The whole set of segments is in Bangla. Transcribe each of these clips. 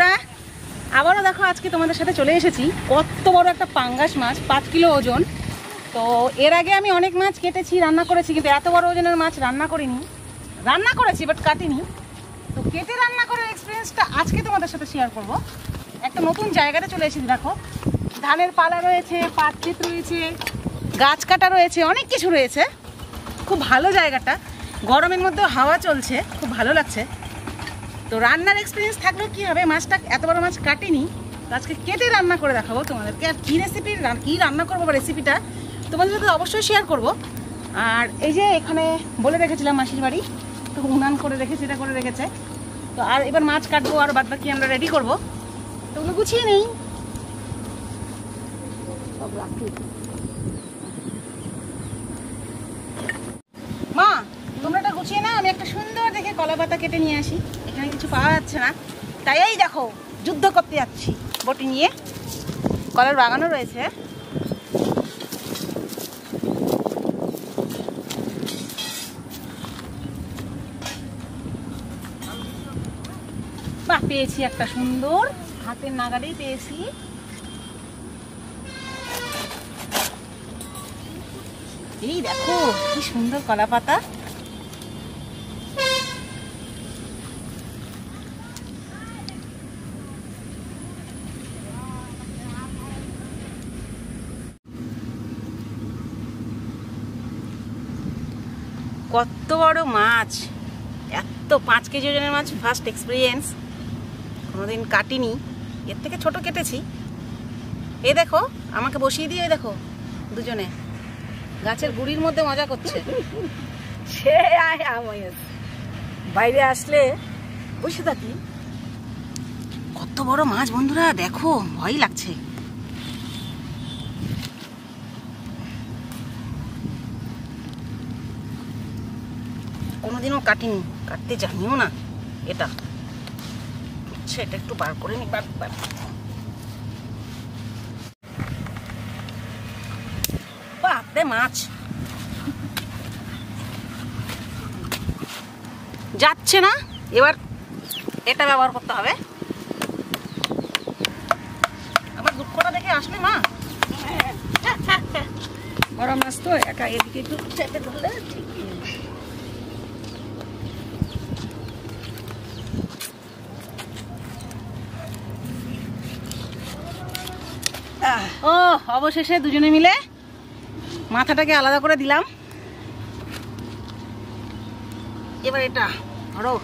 বন্ধুরা, আবারও দেখো আজকে তোমাদের সাথে চলে এসেছি। কত বড় একটা পাঙ্গাস মাছ, 5 কিলো ওজন। তো এর আগে আমি অনেক মাছ কেটেছি, রান্না করেছি, কিন্তু এত বড় ওজনের মাছ রান্না করিনি। রান্না করেছি বাট কাটিনি। তো কেটে রান্না করার এক্সপিরিয়েন্সটা আজকে তোমাদের সাথে শেয়ার করব। একটা নতুন জায়গাতে চলে এসেছি। দেখো, ধানের পালা রয়েছে, পাট ক্ষেত রয়েছে, গাছ কাটা রয়েছে, অনেক কিছু রয়েছে। খুব ভালো জায়গাটা, গরমের মধ্যেও হাওয়া চলছে, খুব ভালো লাগছে। তো রান্নার এক্সপিরিয়েন্স থাকলেও কী হবে, মাছটা এত বড় মাছ কাটিনি, আজকে কেটে রান্না করে দেখাবো তোমাদেরকে। আর কী রেসিপি, কী রান্না করবো বা রেসিপিটা তোমাদের সাথে অবশ্যই শেয়ার করব। আর এই যে এখানে বলে রেখেছিলাম মাসির বাড়ি, তো উনান করে রেখেছে, এটা করে রেখেছে। তো আর এবার মাছ কাটবো, আর বাদ বাকি আমরা রেডি করবো। তো ওগুলো গুছিয়ে নেই। মা, তোমরা এটা গুছিয়ে না, আমি একটা সুন্দর দেখে কলা পাতা কেটে নিয়ে আসি। এখানে কিছু পাওয়া যাচ্ছে না, তাই এই দেখো যুদ্ধ করতে যাচ্ছি বটি নিয়ে। কলার বাগানও রয়েছে। বাহ, পেয়েছি একটা সুন্দর, হাতের নাগালেই পেয়েছি। এই দেখো কি সুন্দর কলা পাতা। কত বড় মাছ, এত 5 কেজি ওজনের মাছ, ফার্স্ট এক্সপিরিয়েন্স। কোনোদিন কাটিনি, এর থেকে ছোট কেটেছি। এই দেখো আমাকে বসিয়ে দিয়ে, দেখো দুজনে গাছের গুড়ির মধ্যে মজা করছে। সে বাইরে আসলে বসে থাকি। কত বড় মাছ বন্ধুরা, দেখো ভয় লাগছে। কোনোদিনও কাটিনি, কাটতে জানিও না। এটা সেটা একটু বার করে নি। বাপরে, মাছ যাচ্ছে না। এবার এটা ব্যবহার করতে হবে। আমার দুঃখটা দেখে আসলে মা, বড় মাছ তো একা এদিকে একটু চেপে ধরলে ঠিক। ও, অবশেষে দুজনে মিলে মাথাটাকে আলাদা করে দিলাম। এবার এটা ধরো।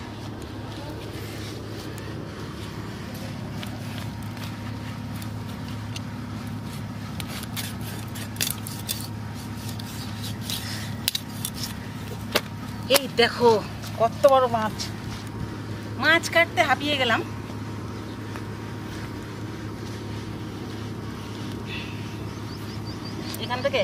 এই দেখো কত বড় মাছ। মাছ কাটতে হাঁপিয়ে গেলাম। এখান থেকে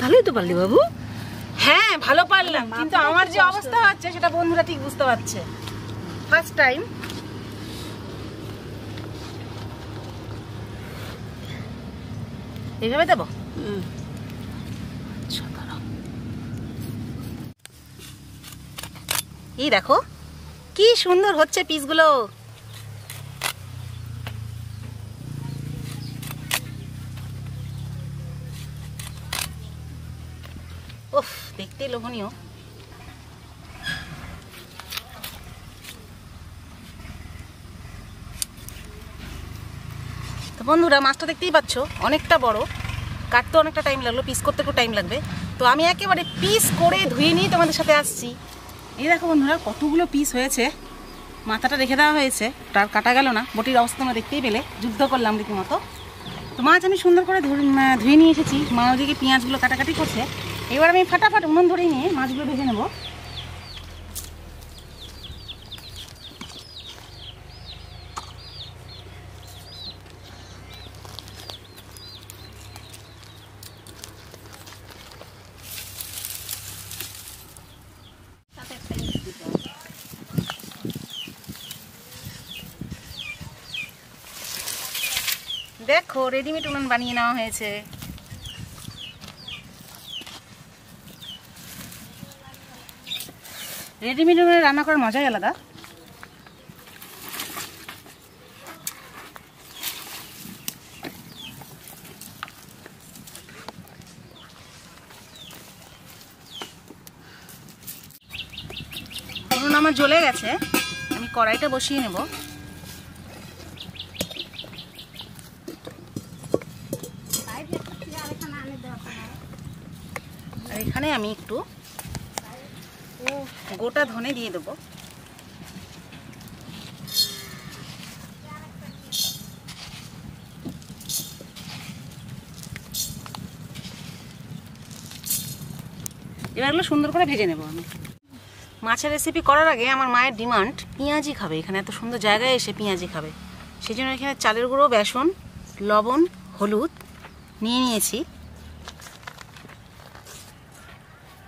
ভালোই তো পারলি বাবু। হ্যাঁ, ভালো পারলাম, কিন্তু আমার যে অবস্থা হচ্ছে সেটা বন্ধুরা ঠিক বুঝতে পারছে। First time. এইভাবে দেবো। এই দেখো কি সুন্দর হচ্ছে পিসগুলো। উফ, দেখতে লোভনীয়। তো বন্ধুরা, মাছটা দেখতেই পাচ্ছ অনেকটা বড়। কাটতে অনেকটা টাইম লাগলো, পিস করতে একটু টাইম লাগবে। তো আমি একেবারে পিস করে ধুয়ে নিয়ে তোমাদের সাথে আসছি। এই দেখো বন্ধুরা কতগুলো পিস হয়েছে। মাথাটা রেখে দেওয়া হয়েছে, তার কাটা গেল না। বটির অবস্থা আমরা দেখতেই পেলে, যুদ্ধ করলাম রীতিমতো। তো মাছ আমি সুন্দর করে ধুয়ে নিয়ে এসেছি। মা ওদিকে পেঁয়াজগুলো কাটাকাটি করছে। এবার আমি ফাটাফাট উনুন ধরে নিয়ে মাছগুলো ভেজে নেব। দেখো রেডিমেড উনুন বানিয়ে নেওয়া হয়েছে। রেডিমেড উনুনে রান্না করার মজাই আলাদা। উনুন আমার জ্বলে গেছে, আমি কড়াইটা বসিয়ে নেব। আর এখানে আমি একটু গোটা ধনে দিয়ে দেবো। এবার এগুলো সুন্দর করে ভেজে নেব আমি। মাছের রেসিপি করার আগে আমার মায়ের ডিমান্ড পেঁয়াজি খাবে, এখানে এত সুন্দর জায়গায় এসে পেঁয়াজি খাবে, সেই জন্য এখানে চালের গুঁড়ো, বেসন, লবণ, হলুদ নিয়ে নিয়েছি।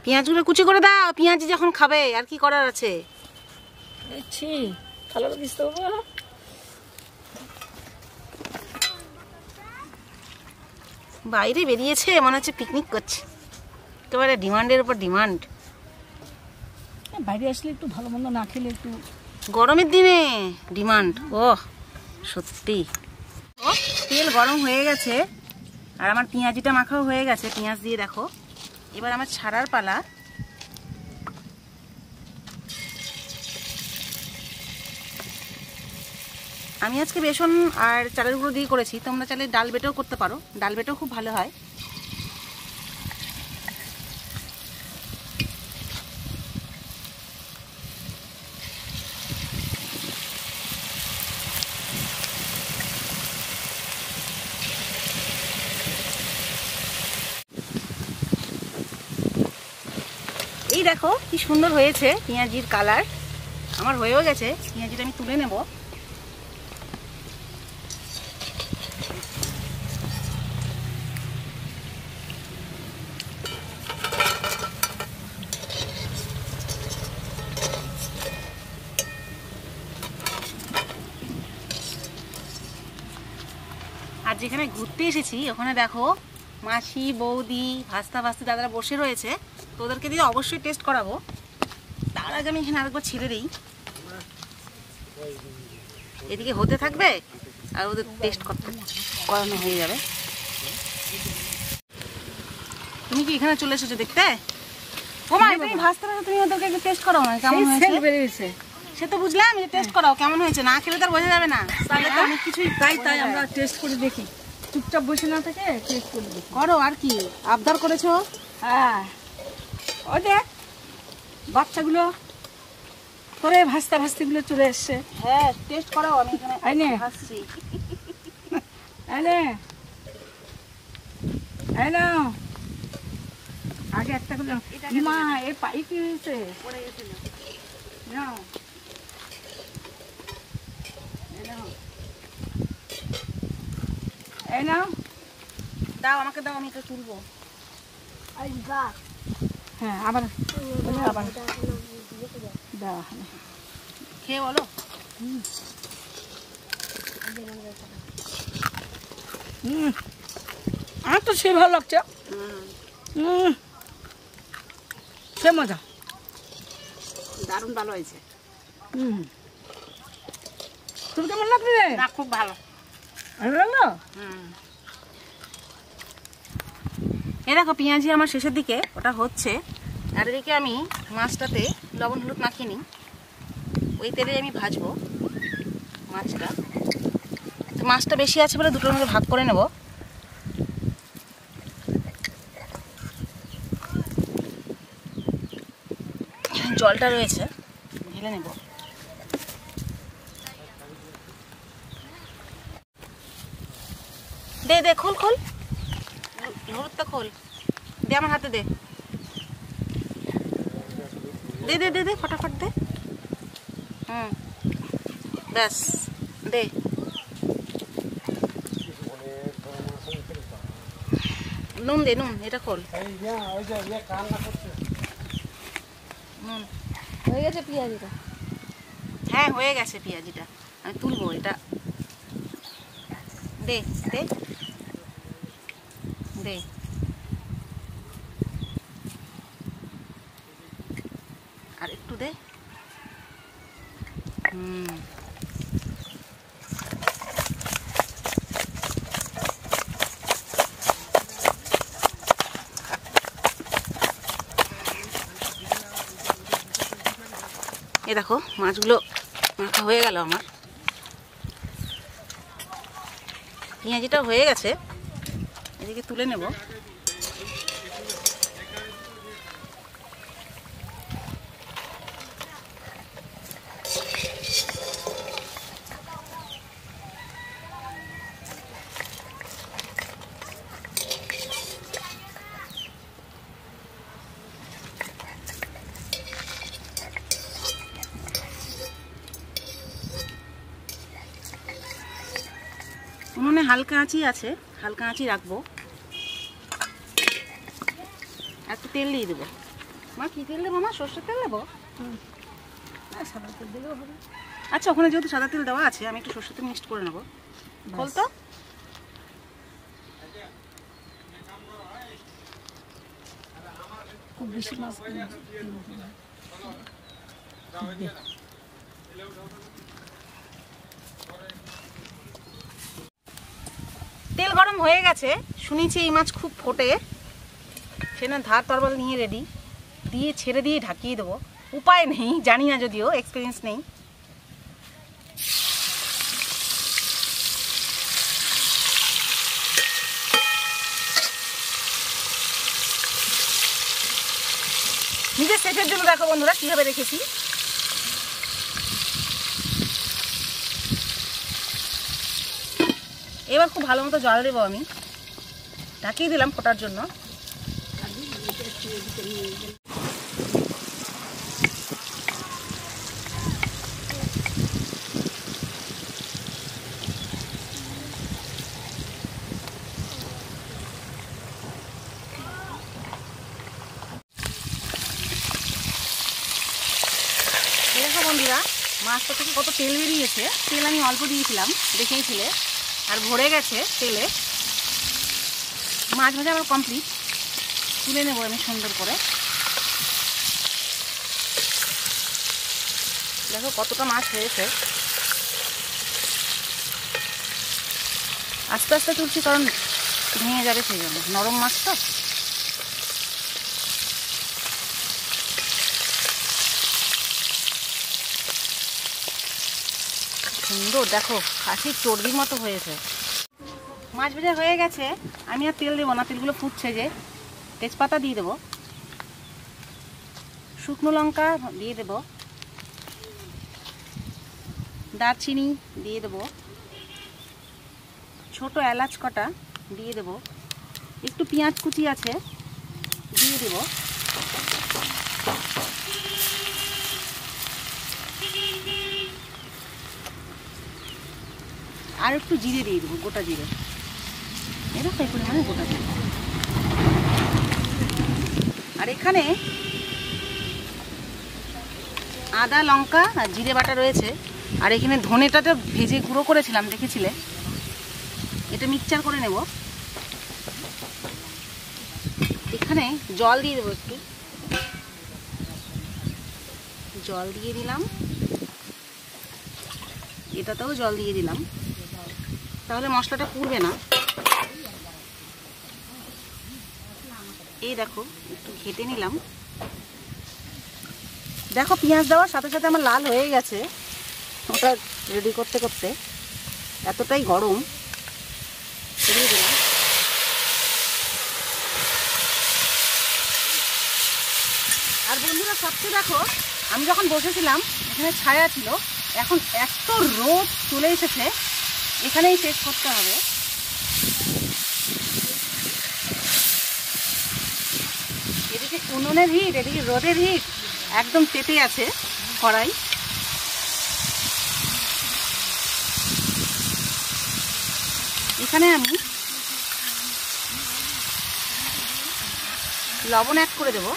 পেঁয়াজগুলো কুচি করে দাও, পেঁয়াজি যখন খাবে আর কি করার আছে। বাইরে বেরিয়েছে, মনে হচ্ছে পিকনিক করছে, একেবারে ডিমান্ডের উপর ডিমান্ড। বাইরে আসলে একটু ভালো মন্দ না খেলে একটু গরমের দিনে ডিমান্ড। ও সত্যি। ও তেল গরম হয়ে গেছে আর আমার পেঁয়াজিটা মাখাও হয়ে গেছে, পেঁয়াজ দিয়ে দেখো। এবার আমার ছাড়ার পালা। আমি আজকে বেসন আর চালের গুঁড়ো দিয়ে করেছি, তোমরা চাইলে ডাল বেটেও করতে পারো, ডাল বেটেও খুব ভালো হয়। এই দেখো কি সুন্দর হয়েছে পেঁয়াজির কালার, আমার হয়েও গেছে। পেঁয়াজিটা আমি তুলে নেব। আর যেখানে ঘুরতে এসেছি ওখানে দেখো মাসি, বৌদি, ভাস্তা ভাস্তি দাদারা বসে রয়েছে, তো ওদেরকে দিয়ে অবশ্যই টেস্ট করাবো। তার আগে আমি এখানে আরেকবার ছেড়ে দিই, এদিকে হতে থাকবে আর ওদের টেস্ট করানো হয়ে যাবে। তুমি কি এখানে চলে এসেছো দেখতে? ও মা, তুমি ভাস্তারা, তুমি ওদেরকে একটু টেস্ট করাও না কেমন হয়েছে। সে তো বুঝলাম, যে টেস্ট করাও কেমন হয়েছে, না খেলে তো আর বোঝা যাবে না। তাহলে তো অনেক কিছুই তাই আমরা টেস্ট করে দেখি, চুপচাপ বসে না থেকে টেস্ট করে দেখি। করো, আর কি আবদার করেছো। হ্যাঁ, ও দেখ বাচ্চাগুলো করে ভাস্তিগুলো চলে এসছে। হ্যাঁ, টেস্ট করাও, আমি এখানে আইনে হাসছি। আগে একটা করে মা, এর পাই কি হয়েছে, পড়ে গেছিল। নাও এই নাও, দাও আমাকে, দাও, আমি এটা তুলবো। হ্যাঁ, আবার দাও, খেয়ে বলো। আমার তো সে ভালো লাগছে, সে মজা, দারুণ ভালো হয়েছে। তুমি কেমন লাগছে? না, খুব ভালো, ভালো লাগলো। এই দেখো পেঁয়াজি আমার শেষের দিকে ওটা হচ্ছে, আর এদিকে আমি মাছটাতে লবণ হলুদ মাখিয়ে নিই, ওই তেলে আমি ভাজবো মাছটা। তো মাছটা বেশি আছে বলে দুটোর মধ্যে ভাগ করে নেব। জলটা রয়েছে, ঢেলে নেব। দে দে, খোল খোল, হলুদটা খোল, দে আমার হাতে, দে দে দে দে দে, ফটাফট দে। ব্যাস, দে। নুন দে, নুন, এটা খোল। নুন হয়ে গেছে পেঁয়াজিটা? হ্যাঁ, হয়ে গেছে পেঁয়াজিটা, আমি তুলবো এটা। দে দে দে। আর একটু দে। এই দেখো মাছগুলো মাখা হয়ে গেল আমার। পেঁয়াজিটা হয়ে গেছে, এদিকে তুলে নেব। উনুনে হালকা আঁচি আছে, হালকা আঁচি রাখবো। একটু তেল দিয়ে দেবো। মা কি তেল দেবো? মা সর্ষের তেল দেবো? সাদা তেল দিলেও হবে। আচ্ছা, ওখানে যেহেতু সাদা তেল দেওয়া আছে আমি একটু সর্ষের তেল মিক্সড করে নেবো। বল তো। খুব বেশি মাছ তেল গরম হয়ে গেছে, শুনেছি এই মাছ খুব ফোটে, সেটা ধার তরবাল নিয়ে রেডি, দিয়ে ছেড়ে দিয়ে ঢাকিয়ে দেবো। উপায় নেই, জানি না, যদিও এক্সপিরিয়েন্স নেই। নিজের সেফের জন্য দেখো বন্ধুরা কিভাবে রেখেছি। এবার খুব ভালো মতো জল দেবো আমি, ঢাকিয়ে দিলাম ফোটার জন্য। দেখো বন্ধুরা মাছটা থেকে কত তেল বেরিয়েছে। তেল আমি অল্প দিয়েছিলাম, দেখেইছিলে, আর ভরে গেছে তেলে। মাছ ভাজা আমার কমপ্লিট, তুলে নেবো আমি সুন্দর করে। দেখো কতটা মাছ হয়েছে। আস্তে আস্তে তুলছি কারণ ভেঙে যাবে, সেই জন্য। নরম মাছ তো। সুন্দর, দেখো খাসির চর্বির মতো হয়েছে। মাছ ভাজা হয়ে গেছে, আমি আর তেল দেবো না, তেলগুলো ফুটছে যে। তেজপাতা দিয়ে দেবো, শুকনো লঙ্কা দিয়ে দেবো, দারচিনি দিয়ে দেবো, ছোট এলাচ কটা দিয়ে দেবো, একটু পেঁয়াজ কুচি আছে দিয়ে দেবো, আর একটু জিরে দিয়ে দেবো, গোটা জিরে। এরকম এই পরিমাণে গোটা জিরে। আর এখানে আদা লঙ্কা আর জিরে বাটা রয়েছে। আর এখানে ধনেটা তো ভেজে গুঁড়ো করেছিলাম, দেখেছিলে। এটা মিক্সচার করে নেব। এখানে জল দিয়ে দেবো, একটু জল দিয়ে দিলাম, এটাতেও জল দিয়ে দিলাম, তাহলে মশলাটা পুড়বে না। এই দেখো একটু ঘেটে নিলাম। দেখো পেঁয়াজ দেওয়ার সাথে সাথে আমার লাল হয়ে গেছে, ওটা রেডি করতে করতে। এতটাই গরম, দিয়ে দিলাম। আর বন্ধুরা সবচেয়ে দেখো, আমি যখন বসেছিলাম এখানে ছায়া ছিল, এখন এত রোদ চলে এসেছে, এখানেই শেষ করতে হবে। এদিকে উনুনের হিট, এদিকে রোদের হিট, একদম তেতে আছে কড়াই। এখানে আমি লবণ অ্যাড করে দেব।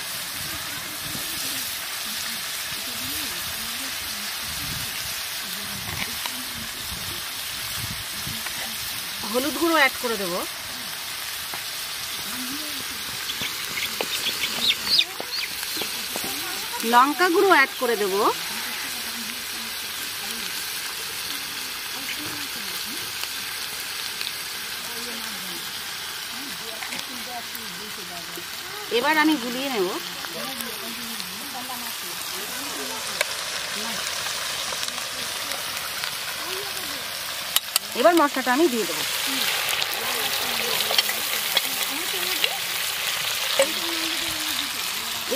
হলুদ গুঁড়ো অ্যাড করে দেবো। লঙ্কা গুঁড়ো অ্যাড করে দেবো। এবার আমি গুলিয়ে নেব। এবার মশলাটা আমি দিয়ে দেবো।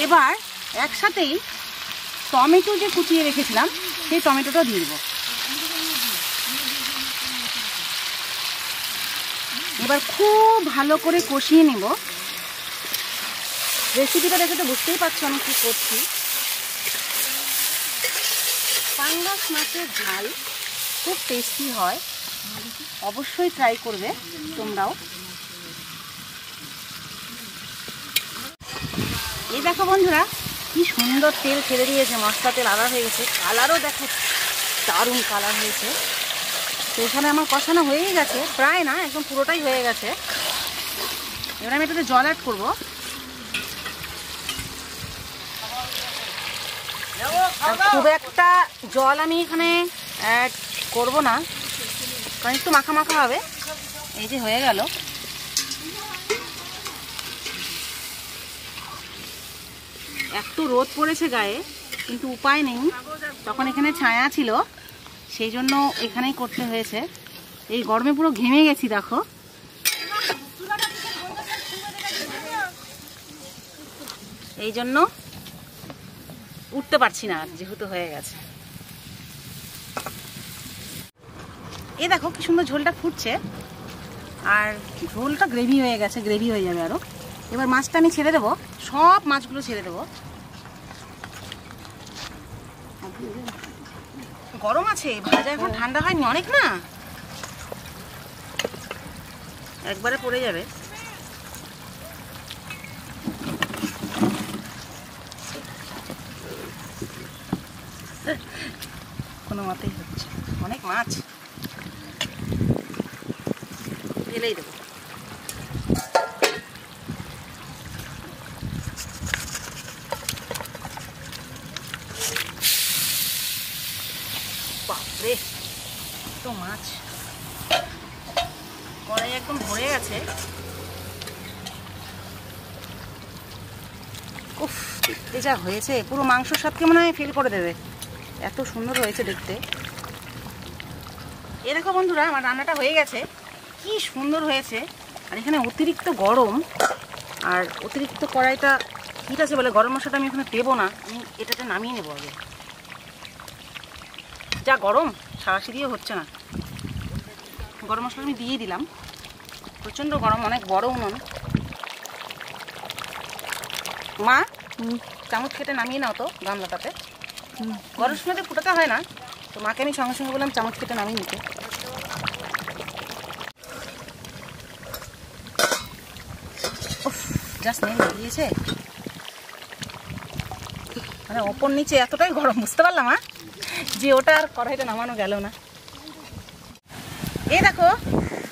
এবার একসাথেই টমেটো যে কুচিয়ে রেখেছিলাম সেই টমেটোটা দিয়ে দেবো। এবার খুব ভালো করে কষিয়ে নেব। রেসিপিটা দেখে তো বুঝতেই পারছো আমি কি করছি। পাঙ্গাস মাছের ঝাল খুব টেস্টি হয়, অবশ্যই ট্রাই করবে তোমরাও। এই দেখো বন্ধুরা কি সুন্দর তেল ছেড়ে দিয়েছে, মশলা তেল আলাদা হয়ে গেছে, কালারও দেখো দারুণ কালার হয়েছে। তো এখানে আমার কষানো হয়েই গেছে, প্রায় না একদম পুরোটাই হয়ে গেছে। এবার আমি এটাতে জল অ্যাড করবো। খুব একটা জল আমি এখানে অ্যাড করবো না, কারণ একটু মাখা মাখা হবে। এই যে হয়ে গেল। এত রোদ পড়েছে গায়ে, কিন্তু উপায় নেই, তখন এখানে ছায়া ছিল সেই জন্য এখানেই করতে হয়েছে। এই গরমে পুরো ঘেমে গেছি দেখো। এই জন্য উঠতে পারছি না যেহেতু হয়ে গেছে। এই দেখো কি সুন্দর ঝোলটা ফুটছে, আর ঝোলটা গ্রেভি হয়ে গেছে, গ্রেভি হয়ে যাবে আরো। এবার মাছটা আমি ছেড়ে দেবো, সব মাছগুলো ছেড়ে দেবো। গরম আছে, ভাজা এখন ঠান্ডা হয়নি অনেক না, একবারে পড়ে যাবে। কোনো মতেই হচ্ছে, অনেক মাছ, ঢেলেই দেবো। বাপরে তো মাছ, কড়াই একদম ভরে গেছে। উফ, দেখতে যা হয়েছে, পুরো মাংসর স্বাদকে মনে হয় ফিল করে দেবে, এত সুন্দর হয়েছে দেখতে। এ দেখো বন্ধুরা আমার রান্নাটা হয়ে গেছে, কি সুন্দর হয়েছে। আর এখানে অতিরিক্ত গরম, আর অতিরিক্ত কড়াইটা হিট আছে বলে গরম মশলাটা আমি এখানে দেবো না, আমি এটাতে নামিয়ে নেবো আগে। যা গরম, সারাশি দিয়ে হচ্ছে না। গরম মশলা আমি দিয়ে দিলাম, প্রচণ্ড গরম, অনেক বড় উনুন। মা চামচ কেটে নামিয়ে নাও তো গামলাটাতে, গরম সময়তে ফুটাতে হয় না, তো মাকে আমি সঙ্গে সঙ্গে বললাম চামচ কেটে নামিয়ে নিতে। জাস্ট নেমে দিয়েছে, মানে ওপর নিচে এতটাই গরম, বুঝতে পারলাম যে ওটা আর কড়াইটা নামানো গেল না। এই দেখো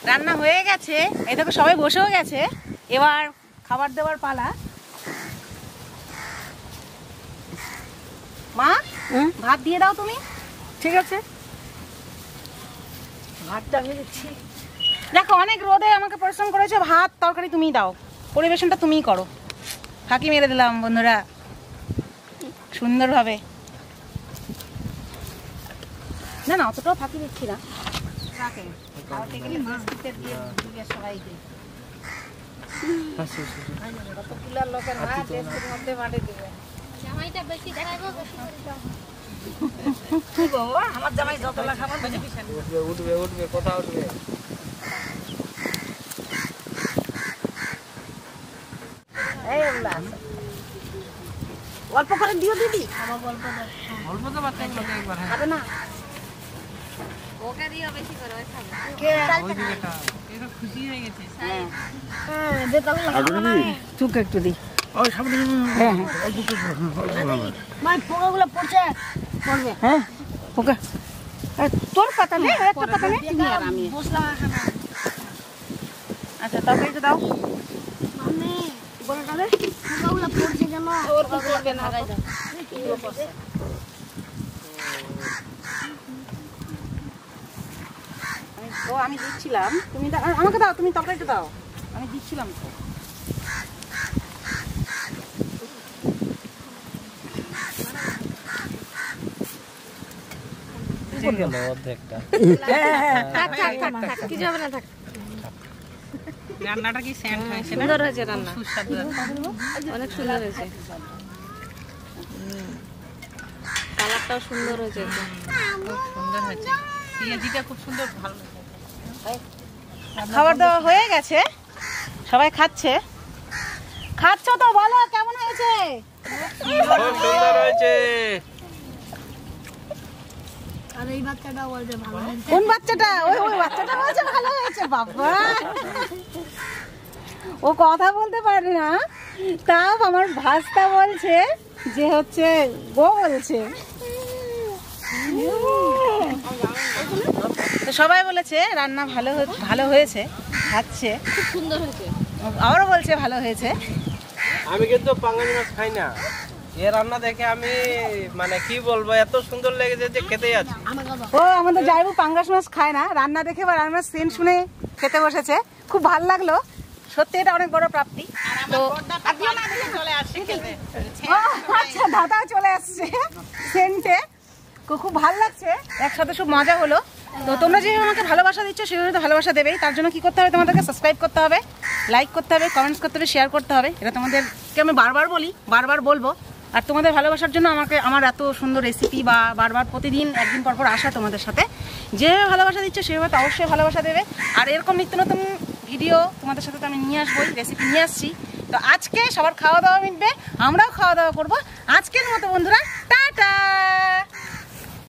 রান্না হয়ে গেছে, এই দেখো সবাই বসেও গেছে, এবার খাবার দেওয়ার পালা। মা ভাত দিয়ে দাও তুমি। ঠিক আছে, ভাতটা আমি দিচ্ছি। দেখো অনেক রোদে আমাকে পরিশ্রম করেছো, ভাত তরকারি তুমিই দাও, পরিবেশনটা তুমিই করো। ফাঁকি মেরে দিলাম বন্ধুরা সুন্দরভাবে। না না অতটাও ফাঁকি দিচ্ছি না, খাওয়াতে গেলে দিয়ে সবাইকে কতগুলার লোকের ভাত এর মধ্যে মাঠে দেবে। জামাইটা বেশি খাইবো, কি বাবা আমার জামাই যতলা খাবার উঠবে উঠবে উঠবে, কথা উঠবে। এই অল্প করে দিও দিদি, অল্প তো বাচ্চাগুলো একবার খাবে না, ওকে দিও বেশি করে, ওই খাবে কে ওই দিকেটা, এটা খুশি হয়ে গেছে। হ্যাঁ হ্যাঁ দে তাহলে চুক একটু দি, ওই সামনে। হ্যাঁ হ্যাঁ অল্প করে মাই পোকাগুলো পড়ছে পড়বে। হ্যাঁ পোকা তোর পাতা নেই, একটা পাতা নেই, আমি বসলাম। আচ্ছা তরকারিটা দাও। আমি বড়টালে ওগুলো পড়ছে কেন? ওর কি করবে না দাও। আমি দিচ্ছিলাম, তুমি আমাকে দাও, তুমি তরকারিটা দাও, আমি দিচ্ছিলাম তো। কিছু হবে না, থাক। রান্নাটা কি সেন্ট হয়েছে? সুন্দর হয়েছে রান্না, সুস্বাদু, অনেক সুন্দর হয়েছে। কালারটাও সুন্দর হয়েছে, খুব সুন্দর হয়েছে, পেঁয়াজিটা খুব সুন্দর, ভালো। খাবার দাওয়া হয়ে গেছে, সবাই খাচ্ছে। খাচ্ছ তো, বলো কেমন হয়েছে? খুব সুন্দর হয়েছে। আর এই বাচ্চাটা বলছে ভালো হয়েছে। কোন বাচ্চাটা? ওই ওই বাচ্চাটা বলছে ভালো হয়েছে। বাবা, ও কথা বলতে পারে না, তাও আমার ভাস্তা বলছে যে হচ্ছে গো বলছে। তো সবাই বলেছে রান্না ভালো হয়েছে, খাচ্ছে, খুব সুন্দর হয়েছে। আবারও বলছে ভালো হয়েছে। আমি কিন্তু পাঙ্গাস মাছ খাই না, এ রান্না দেখে আমি মানে কি বলবো, এত সুন্দর লেগেছে যে খেতেই আছি। ও আমাদের জায়বু পাঙ্গাস মাছ খায় না, রান্না দেখে বা রান্নার সেন্ট শুনে খেতে বসেছে, খুব ভালো লাগলো। সত্যি এটা অনেক বড় প্রাপ্তি। তো আচ্ছা, দাদাও চলে আসছে সেন্টে, খুব ভালো লাগছে, একসাথে খুব মজা হলো। তো তোমরা যেভাবে আমাকে ভালোবাসা দিচ্ছ সেভাবে তো ভালোবাসা দেবেই। তার জন্য কি করতে হবে, তোমাদেরকে সাবস্ক্রাইব করতে হবে, লাইক করতে হবে, কমেন্টস করতে হবে, শেয়ার করতে হবে। এটা তোমাদেরকে আমি বারবার বলি, বারবার বলবো। আর তোমাদের ভালোবাসার জন্য আমার এত সুন্দর রেসিপি বা বারবার প্রতিদিন একদিন পর পর আসা তোমাদের সাথে, যেভাবে ভালোবাসা দিচ্ছ সেভাবে তো অবশ্যই ভালোবাসা দেবে। আর এরকম নিত্য নতুন ভিডিও তোমাদের সাথে তো আমি নিয়ে আসবোই, রেসিপি নিয়ে আসছি। তো আজকে সবার খাওয়া দাওয়া মিটবে, আমরাও খাওয়া দাওয়া করবো। আজকের